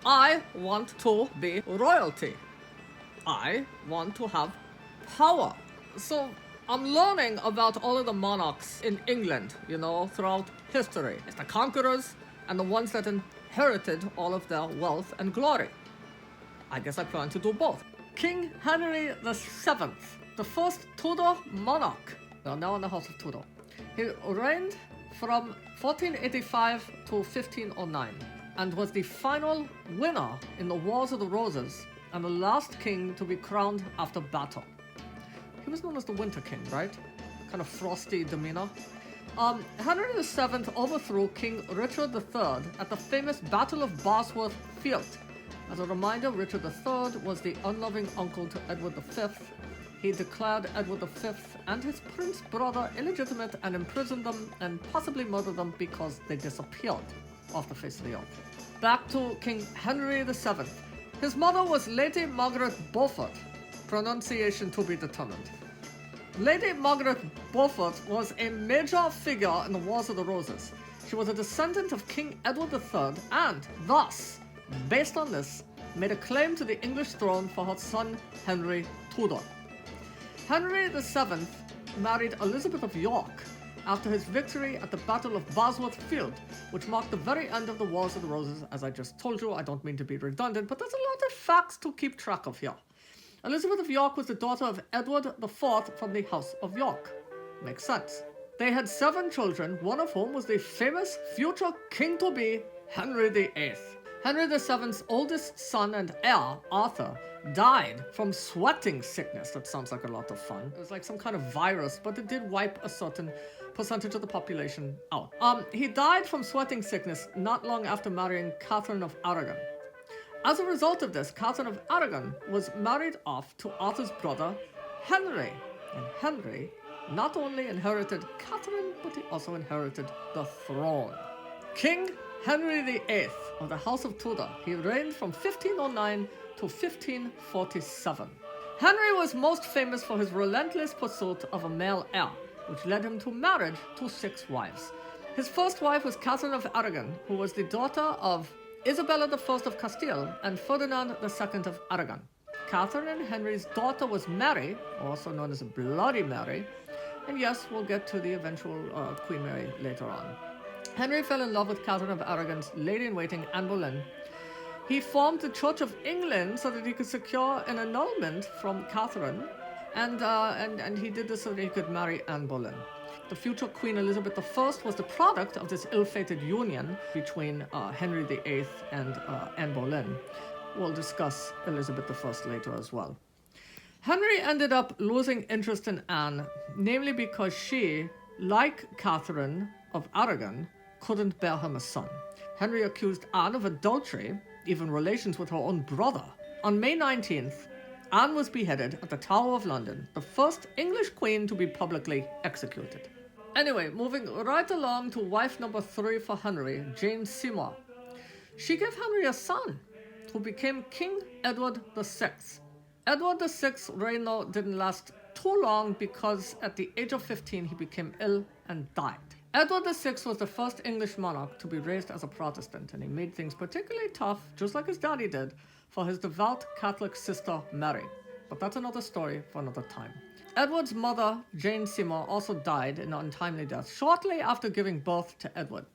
I want to be royalty. I want to have power. So I'm learning about all of the monarchs in England, throughout history. It's the conquerors and the ones that inherited all of their wealth and glory. I guess I plan to do both. King Henry VII, the first Tudor monarch, now in the House of Tudor. He reigned from 1485 to 1509 and was the final winner in the Wars of the Roses and the last king to be crowned after battle. He was known as the Winter King, right? Kind of frosty demeanor. Henry VII overthrew King Richard III at the famous Battle of Bosworth Field. As a reminder, Richard III was the unloving uncle to Edward V. He declared Edward V and his prince brother illegitimate and imprisoned them and possibly murdered them because they disappeared off the face of the earth. Back to King Henry VII. His mother was Lady Margaret Beaufort, pronunciation to be determined. Lady Margaret Beaufort was a major figure in the Wars of the Roses. She was a descendant of King Edward III and, thus, based on this, made a claim to the English throne for her son Henry Tudor. Henry VII married Elizabeth of York after his victory at the Battle of Bosworth Field, which marked the very end of the Wars of the Roses. As I just told you, I don't mean to be redundant, but there's a lot of facts to keep track of here. Elizabeth of York was the daughter of Edward IV from the House of York. Makes sense. They had 7 children, one of whom was the famous future king-to-be Henry VIII. Henry VII's oldest son and heir, Arthur, died from sweating sickness. That sounds like a lot of fun. It was like some kind of virus, but it did wipe a certain percentage of the population out. He died from sweating sickness not long after marrying Catherine of Aragon. As a result of this, Catherine of Aragon was married off to Arthur's brother, Henry. And Henry not only inherited Catherine, but he also inherited the throne. King Henry VIII of the House of Tudor. He reigned from 1509 to 1547. Henry was most famous for his relentless pursuit of a male heir, which led him to marriage to 6 wives. His first wife was Catherine of Aragon, who was the daughter of Isabella I of Castile and Ferdinand II of Aragon. Catherine and Henry's daughter was Mary, also known as Bloody Mary, and yes, we'll get to the eventual Queen Mary later on. Henry fell in love with Catherine of Aragon's lady-in-waiting, Anne Boleyn. He formed the Church of England so that he could secure an annulment from Catherine, and he did this so that he could marry Anne Boleyn. The future Queen Elizabeth I was the product of this ill-fated union between Henry VIII and Anne Boleyn. We'll discuss Elizabeth I later as well. Henry ended up losing interest in Anne, namely because she, like Catherine of Aragon, couldn't bear him a son. Henry accused Anne of adultery, even relations with her own brother. On May 19th, Anne was beheaded at the Tower of London, the first English queen to be publicly executed. Anyway, moving right along to wife number 3 for Henry, Jane Seymour. She gave Henry a son, who became King Edward VI. Edward VI's reign, though, didn't last too long because at the age of 15 he became ill and died. Edward VI was the first English monarch to be raised as a Protestant, and he made things particularly tough, just like his daddy did, for his devout Catholic sister Mary. But that's another story for another time. Edward's mother, Jane Seymour, also died in an untimely death shortly after giving birth to Edward.